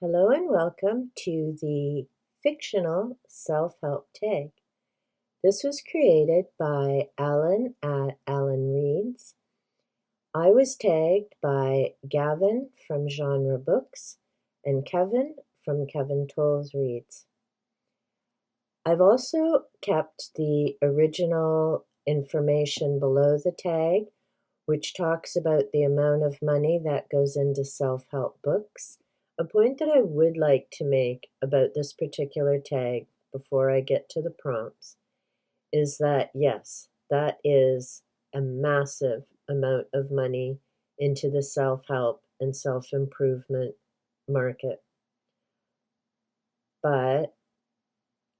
Hello and welcome to the Fictional Self-Help Tag. This was created by Alan at Alan Reads. I was tagged by Gavin from Genre Books and Kevin from Kevin Tolles Reads. I've also kept the original information below the tag, which talks about the amount of money that goes into self-help books. A point that I would like to make about this particular tag before I get to the prompts is that, yes, that is a massive amount of money into the self-help and self-improvement market. But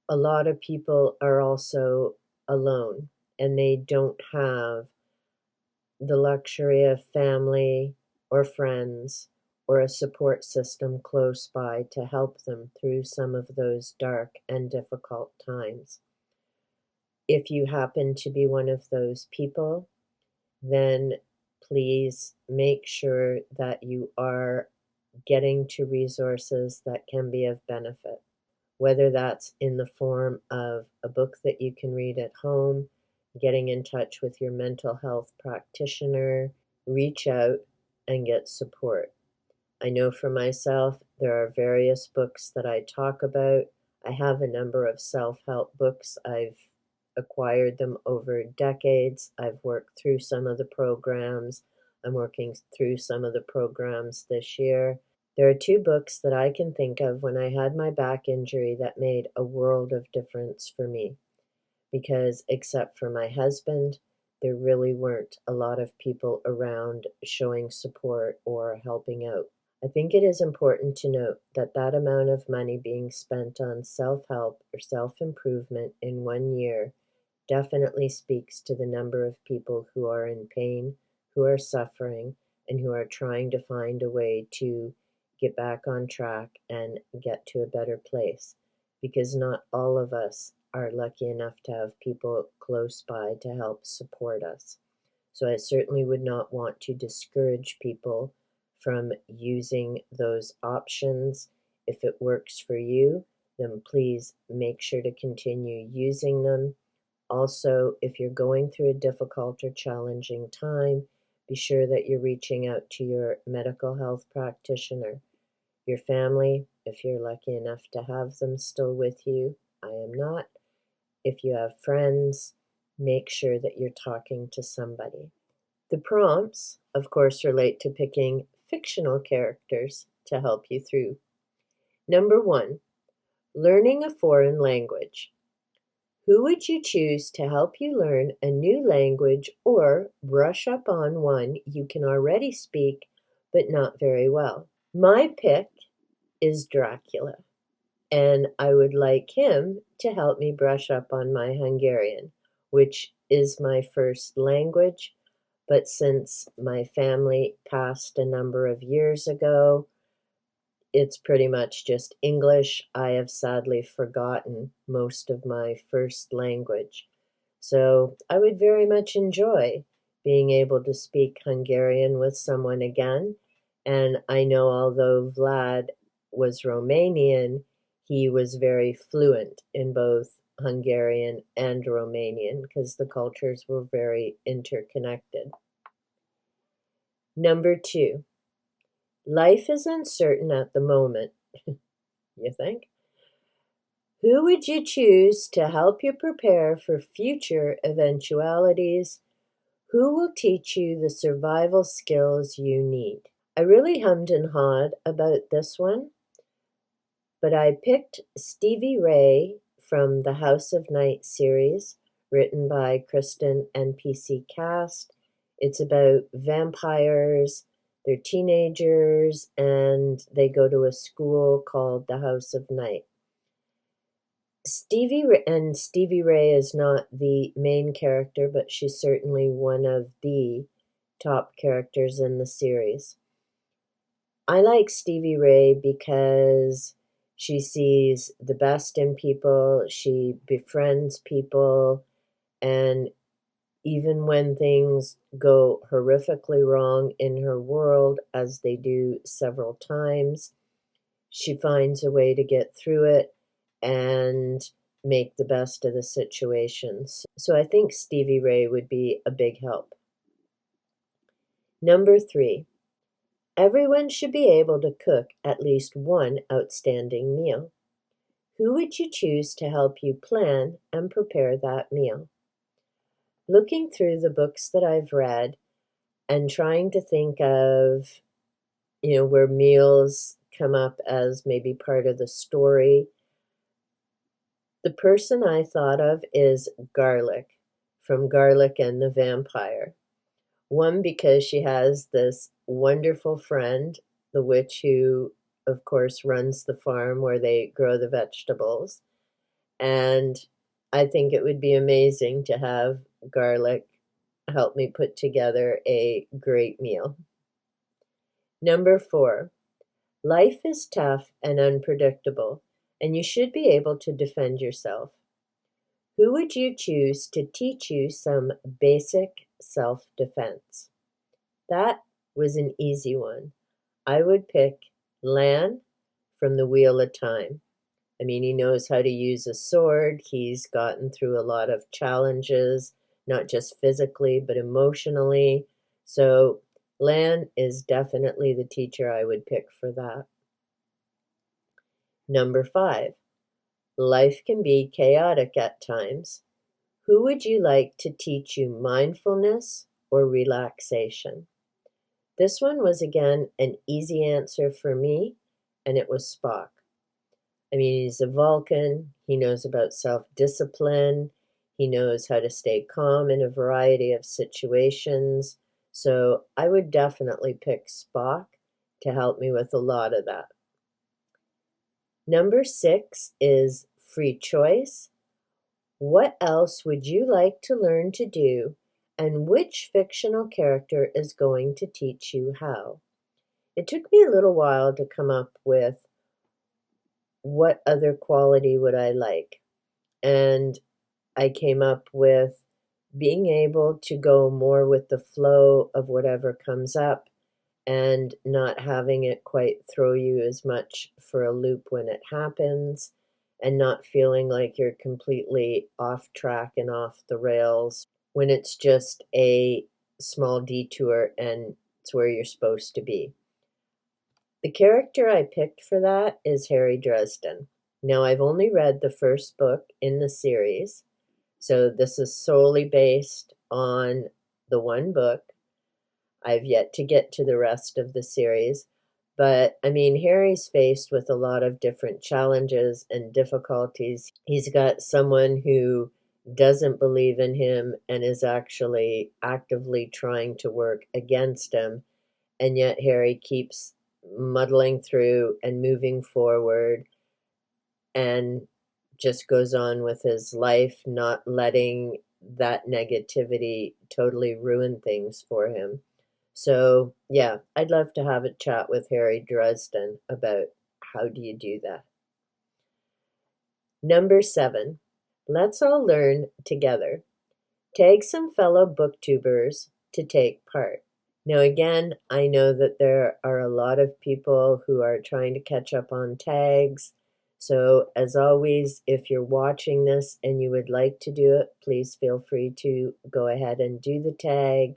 a lot of people are also alone and they don't have the luxury of family or friends or a support system close by to help them through some of those dark and difficult times. If you happen to be one of those people, then please make sure that you are getting to resources that can be of benefit, whether that's in the form of a book that you can read at home, getting in touch with your mental health practitioner, reach out and get support. I know for myself, there are various books that I talk about. I have a number of self-help books. I've acquired them over decades. I've worked through some of the programs. I'm working through some of the programs this year. There are two books that I can think of when I had my back injury that made a world of difference for me, because except for my husband, there really weren't a lot of people around showing support or helping out. I think it is important to note that that amount of money being spent on self-help or self-improvement in 1 year definitely speaks to the number of people who are in pain, who are suffering, and who are trying to find a way to get back on track and get to a better place, because not all of us are lucky enough to have people close by to help support us. So I certainly would not want to discourage people from using those options. If it works for you, then please make sure to continue using them. Also, if you're going through a difficult or challenging time, be sure that you're reaching out to your medical health practitioner. Your family, if you're lucky enough to have them still with you. I am not. If you have friends, make sure that you're talking to somebody. The prompts, of course, relate to picking fictional characters to help you through. Number 1, learning a foreign language. Who would you choose to help you learn a new language or brush up on one you can already speak but not very well? My pick is Dracula, and I would like him to help me brush up on my Hungarian, which is my first language. But since my family passed a number of years ago, it's pretty much just English. I have sadly forgotten most of my first language. So I would very much enjoy being able to speak Hungarian with someone again. And I know although Vlad was Romanian, he was very fluent in both Hungarian and Romanian because the cultures were very interconnected. Number 2, life is uncertain at the moment. You think? Who would you choose to help you prepare for future eventualities? Who will teach you the survival skills you need? I really hummed and hawed about this one, but I picked Stevie Ray from the House of Night series, written by Kristen and PC Cast. It's about vampires. They're teenagers and they go to a school called the House of Night. Stevie Ray is not the main character, but she's certainly one of the top characters in the series. I like Stevie Ray because she sees the best in people, she befriends people, and even when things go horrifically wrong in her world, as they do several times, she finds a way to get through it and make the best of the situations. So I think Stevie Ray would be a big help. Number 3, everyone should be able to cook at least one outstanding meal. Who would you choose to help you plan and prepare that meal? Looking through the books that I've read and trying to think of, where meals come up as maybe part of the story, the person I thought of is Garlic from Garlic and the Vampire. One, because she has this wonderful friend, the witch who, of course, runs the farm where they grow the vegetables. And I think it would be amazing to have Garlic help me put together a great meal. Number 4, life is tough and unpredictable, and you should be able to defend yourself. Who would you choose to teach you some basic self-defense? That was an easy one. I would pick Lan from The Wheel of Time. I mean, he knows how to use a sword. He's gotten through a lot of challenges, not just physically, but emotionally. So Lan is definitely the teacher I would pick for that. Number 5, life can be chaotic at times. Who would you like to teach you mindfulness or relaxation? This one was again an easy answer for me, and it was Spock. I mean, he's a Vulcan, he knows about self-discipline, he knows how to stay calm in a variety of situations, so I would definitely pick Spock to help me with a lot of that. Number 6 is free choice. What else would you like to learn to do, and which fictional character is going to teach you how? It took me a little while to come up with what other quality would I like. And I came up with being able to go more with the flow of whatever comes up and not having it quite throw you as much for a loop when it happens, and not feeling like you're completely off track and off the rails when it's just a small detour and it's where you're supposed to be. The character I picked for that is Harry Dresden. Now, I've only read the first book in the series, so this is solely based on the one book. I've yet to get to the rest of the series, but I mean, Harry's faced with a lot of different challenges and difficulties. He's got someone who doesn't believe in him and is actually actively trying to work against him, and yet Harry keeps muddling through and moving forward and just goes on with his life, not letting that negativity totally ruin things for him. So, yeah, I'd love to have a chat with Harry Dresden about how do you do that. Number 7, let's all learn together. Tag some fellow booktubers to take part. Now, again, I know that there are a lot of people who are trying to catch up on tags. So, as always, if you're watching this and you would like to do it, please feel free to go ahead and do the tag.